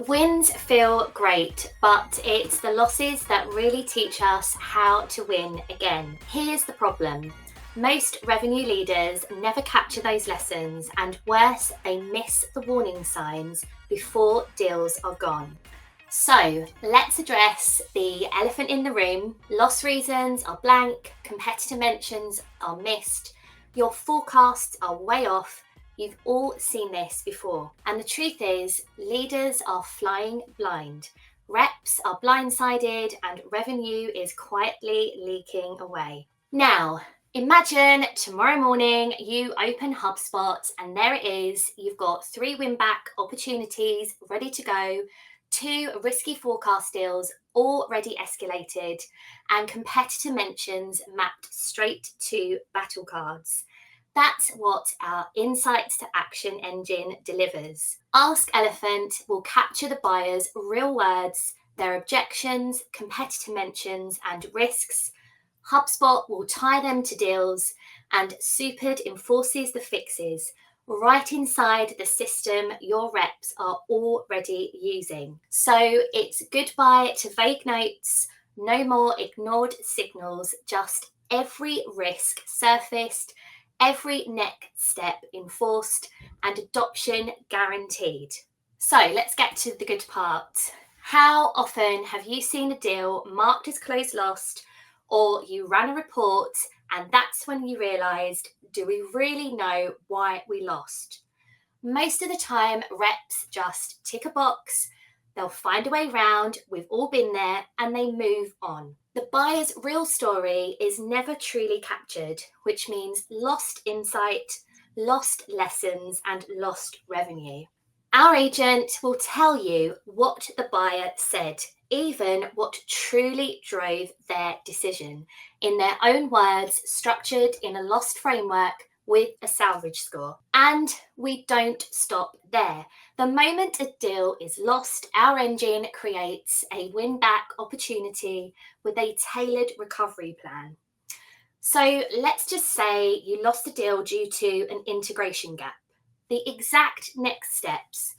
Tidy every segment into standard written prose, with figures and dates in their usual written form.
Wins feel great, but it's the losses that really teach us how to win again. Here's the problem. Most revenue leaders never capture those lessons, and worse, they miss the warning signs before deals are gone. So let's address the elephant in the room. Loss reasons are blank, competitor mentions are missed, your forecasts are way off. You've all seen this before. And the truth is, leaders are flying blind. Reps are blindsided and revenue is quietly leaking away. Now, imagine tomorrow morning you open HubSpot and there it is. You've got 3 win-back opportunities ready to go, 2 risky forecast deals already escalated, and competitor mentions mapped straight to battle cards. That's what our Insights to Action engine delivers. AskElephant will capture the buyer's real words, their objections, competitor mentions, and risks. HubSpot will tie them to deals, and Supered enforces the fixes right inside the system your reps are already using. So it's goodbye to vague notes, no more ignored signals, just every risk surfaced, every next step enforced, and adoption guaranteed. So let's get to the good part. How often have you seen a deal marked as closed lost, or you ran a report and that's when you realised, do we really know why we lost? Most of the time, reps just tick a box, they'll find a way round, we've all been there, and they move on. The buyer's real story is never truly captured, which means lost insight, lost lessons, and lost revenue. Our agent will tell you what the buyer said, even what truly drove their decision, in their own words, structured in a lost framework with a salvage score. And we don't stop there. The moment a deal is lost, our engine creates a win-back opportunity with a tailored recovery plan. So let's just say you lost a deal due to an integration gap. The exact next steps: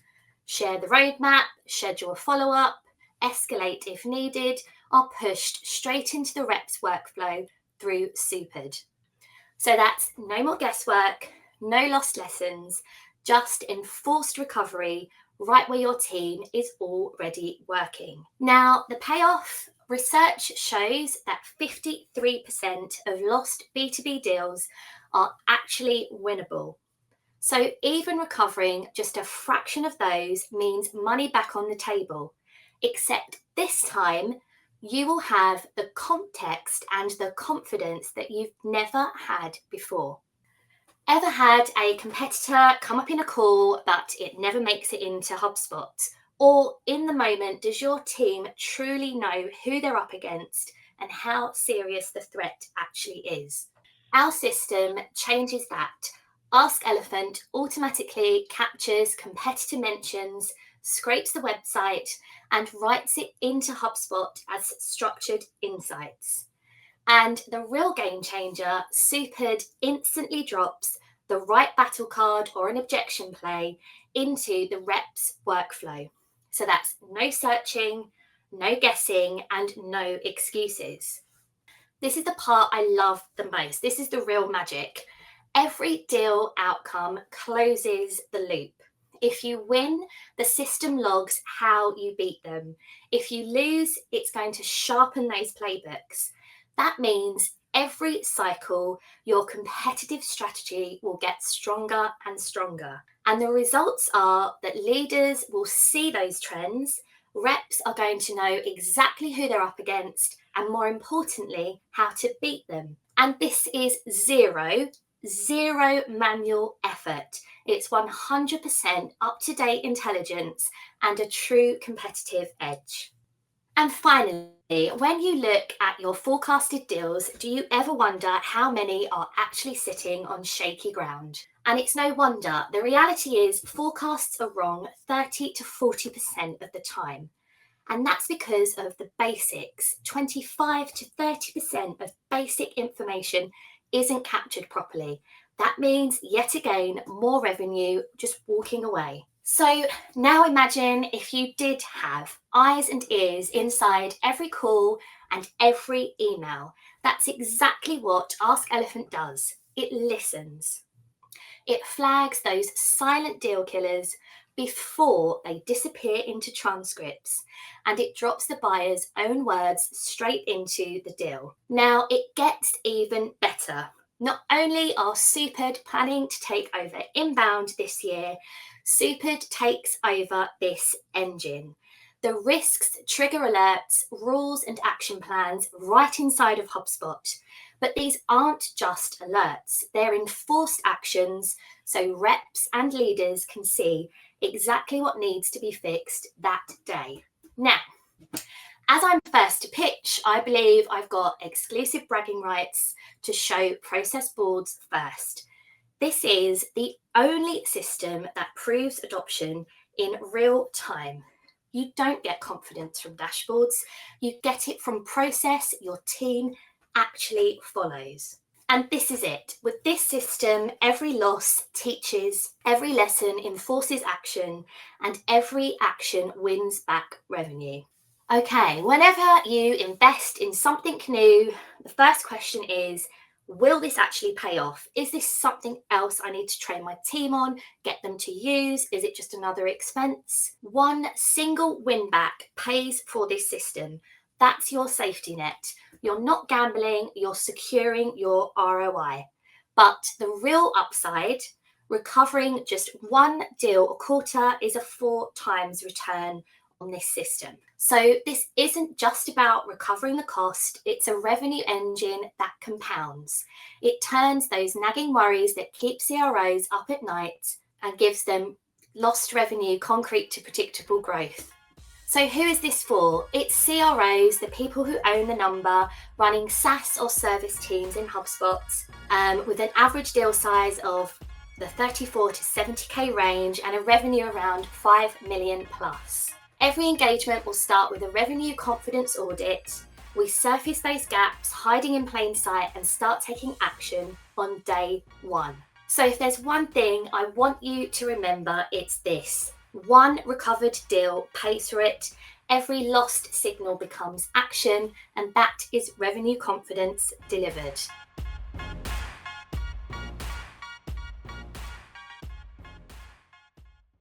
share the roadmap, schedule a follow-up, escalate if needed, are pushed straight into the rep's workflow through Supered. So that's no more guesswork, no lost lessons, just enforced recovery right where your team is already working. Now, the payoff: research shows that 53% of lost B2B deals are actually winnable. So even recovering just a fraction of those means money back on the table, except this time you will have the context and the confidence that you've never had before. Ever had a competitor come up in a call but it never makes it into HubSpot? Or in the moment, does your team truly know who they're up against and how serious the threat actually is? Our system changes that. AskElephant automatically captures competitor mentions, scrapes the website, and writes it into HubSpot as structured insights. And the real game changer, Supered instantly drops the right battle card or an objection play into the rep's workflow. So that's no searching, no guessing, and no excuses. This is the part I love the most. This is the real magic. Every deal outcome closes the loop. If you win, the system logs how you beat them. If you lose, it's going to sharpen those playbooks. That means every cycle, your competitive strategy will get stronger and stronger. And the results are that leaders will see those trends, reps are going to know exactly who they're up against, and more importantly, how to beat them. And this is zero manual effort. It's 100% up-to-date intelligence and a true competitive edge. And finally, when you look at your forecasted deals, do you ever wonder how many are actually sitting on shaky ground? And it's no wonder. The reality is forecasts are wrong 30 to 40% of the time. And that's because of the basics. 25 to 30% of basic information isn't captured properly. That means, yet again, more revenue just walking away. So now imagine if you did have eyes and ears inside every call and every email. That's exactly what Ask Elephant does. It listens. It flags those silent deal killers before they disappear into transcripts, and it drops the buyer's own words straight into the deal. Now, it gets even better. Not only are Supered planning to take over inbound this year, Supered takes over this engine. The risks, trigger alerts, rules, and action plans right inside of HubSpot. But these aren't just alerts, they're enforced actions so reps and leaders can see exactly what needs to be fixed that day. Now, as I'm first to pitch, I believe I've got exclusive bragging rights to show process boards first. This is the only system that proves adoption in real time. You don't get confidence from dashboards, you get it from process your team actually follows. And this is it. With this system, every loss teaches, every lesson enforces action, and every action wins back revenue. Okay, whenever you invest in something new, the first question is, will this actually pay off? Is this something else I need to train my team on, get them to use? Is it just another expense? One single win back pays for this system. That's your safety net. You're not gambling, you're securing your ROI. But the real upside, recovering just one deal a quarter is a 4 times return on this system. So this isn't just about recovering the cost, it's a revenue engine that compounds. It turns those nagging worries that keep CROs up at night and gives them lost revenue concrete to predictable growth. So who is this for? It's CROs, the people who own the number, running SaaS or service teams in HubSpot, with an average deal size of the 34 to 70k range and a revenue around 5 million plus. Every engagement will start with a revenue confidence audit. We surface those gaps hiding in plain sight and start taking action on day 1. So if there's one thing I want you to remember, it's this. One recovered deal pays for it. Every lost signal becomes action, and that is revenue confidence delivered.